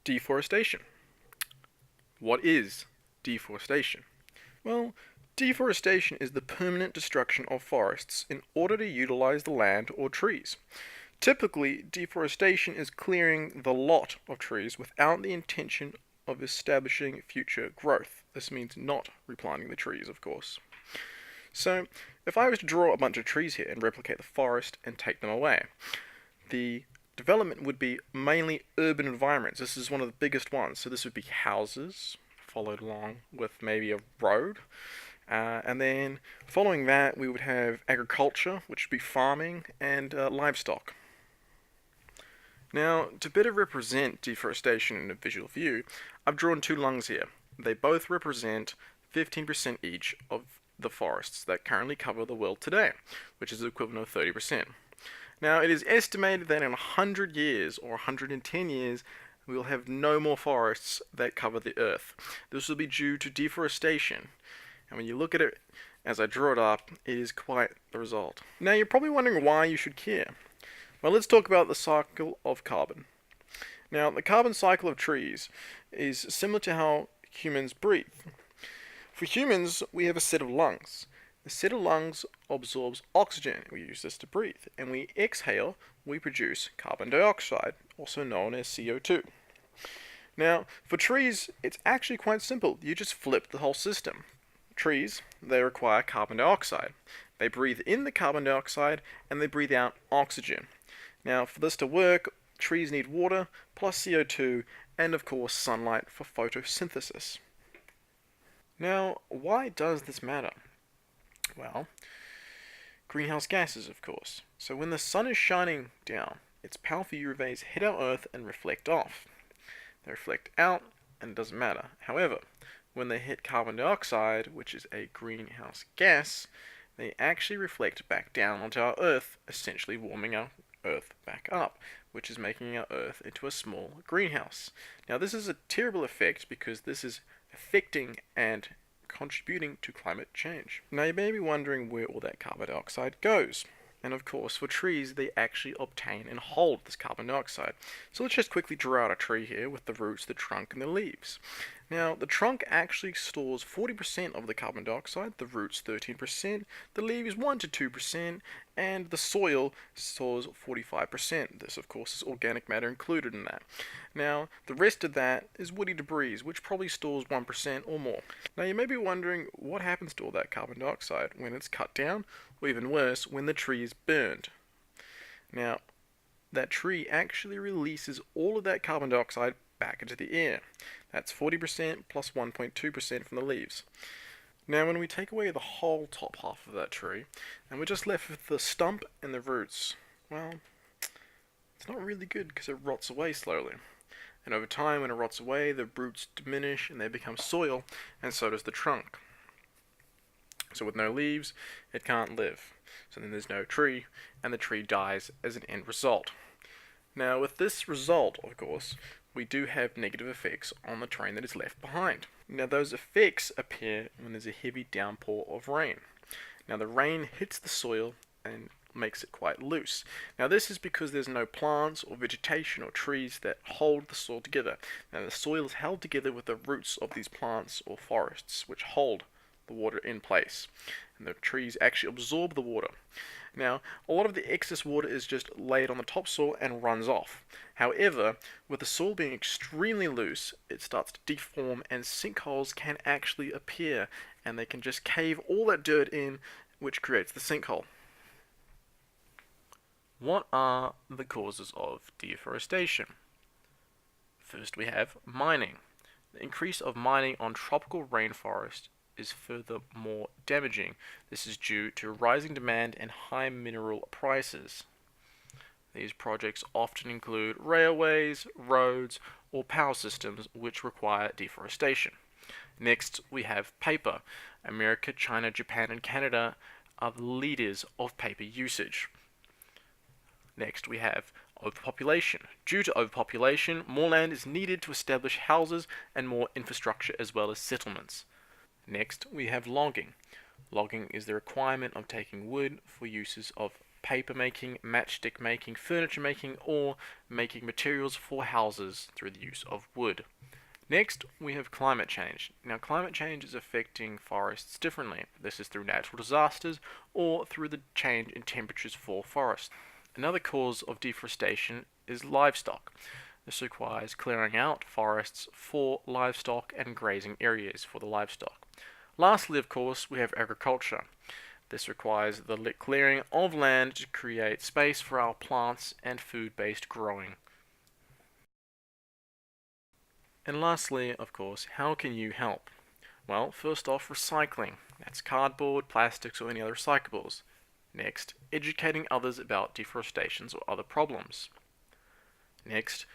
Deforestation. What is deforestation? Well, deforestation is the permanent destruction of forests in order to utilize the land or trees. Typically, deforestation is clearing the lot of trees without the intention of establishing future growth. This means not replanting the trees, of course. So, if I was to draw a bunch of trees here and replicate the forest and take them away, the development would be mainly urban environments. This is one of the biggest ones. So this would be houses, followed along with maybe a road. And then following that, we would have agriculture, which would be farming, and livestock. Now, to better represent deforestation in a visual view, I've drawn two lungs here. They both represent 15% each of the forests that currently cover the world today, which is the equivalent of 30%. Now, it is estimated that in 100 years or 110 years, we will have no more forests that cover the earth. This will be due to deforestation. And when you look at it as I draw it up, it is quite the result. Now, you're probably wondering why you should care. Well, let's talk about the cycle of carbon. Now, the carbon cycle of trees is similar to how humans breathe. For humans, we have a set of lungs. The set of lungs absorbs oxygen, we use this to breathe, and we exhale, we produce carbon dioxide, also known as CO2. Now, for trees, it's actually quite simple. You just flip the whole system. Trees, they require carbon dioxide. They breathe in the carbon dioxide and they breathe out oxygen. Now, for this to work, trees need water plus CO2 and, of course, sunlight for photosynthesis. Now, why does this matter? Well, greenhouse gases, of course. So when the sun is shining down, its powerful UV rays hit our Earth and reflect off. They reflect out and it doesn't matter. However, when they hit carbon dioxide, which is a greenhouse gas, they actually reflect back down onto our Earth, essentially warming our Earth back up, which is making our Earth into a small greenhouse. Now, this is a terrible effect because this is affecting and contributing to climate change. Now, you may be wondering where all that carbon dioxide goes. And of course, for trees, they actually obtain and hold this carbon dioxide. So let's just quickly draw out a tree here with the roots, the trunk, and the leaves. Now, the trunk actually stores 40% of the carbon dioxide, the roots 13%, the leaves 1 to 2%, and the soil stores 45%. This, of course, is organic matter included in that. Now, the rest of that is woody debris, which probably stores 1% or more. Now, you may be wondering what happens to all that carbon dioxide when it's cut down, or even worse, when the tree is burned. Now, that tree actually releases all of that carbon dioxide back into the air. That's 40% plus 1.2% from the leaves. Now, when we take away the whole top half of that tree, and we're just left with the stump and the roots, well, it's not really good because it rots away slowly. And over time, when it rots away, the roots diminish and they become soil, and so does the trunk. So with no leaves, it can't live. So then there's no tree, and the tree dies as an end result. Now, with this result, of course, we do have negative effects on the terrain that is left behind. Now, those effects appear when there's a heavy downpour of rain. Now, the rain hits the soil and makes it quite loose. Now, this is because there's no plants or vegetation or trees that hold the soil together. Now, the soil is held together with the roots of these plants or forests, which hold the water in place. And the trees actually absorb the water. Now, a lot of the excess water is just laid on the topsoil and runs off. However, with the soil being extremely loose, it starts to deform and sinkholes can actually appear, and they can just cave all that dirt in, which creates the sinkhole. What are the causes of deforestation? First, we have mining. The increase of mining on tropical rainforest is furthermore damaging. This is due to rising demand and high mineral prices. These projects often include railways, roads, or power systems which require deforestation. Next, we have paper. America, China, Japan, and Canada are the leaders of paper usage. Next, we have overpopulation. Due to overpopulation, more land is needed to establish houses and more infrastructure as well as settlements. Next, we have logging. Logging is the requirement of taking wood for uses of paper making, matchstick making, furniture making, or making materials for houses through the use of wood. Next, we have climate change. Now, climate change is affecting forests differently. This is through natural disasters or through the change in temperatures for forests. Another cause of deforestation is livestock. This requires clearing out forests for livestock and grazing areas for the livestock. Lastly, of course, we have agriculture. This requires the clearing of land to create space for our plants and food-based growing. And lastly, of course, how can you help? Well, first off, recycling. That's cardboard, plastics, or any other recyclables. Next, educating others about deforestation or other problems. Next,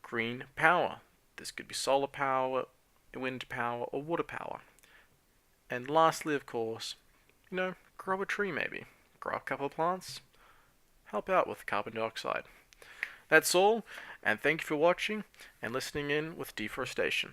green power. This could be solar power, wind power, or water power. And lastly, of course, grow a tree maybe. Grow a couple of plants. Help out with carbon dioxide. That's all, and thank you for watching and listening in with Deforestation.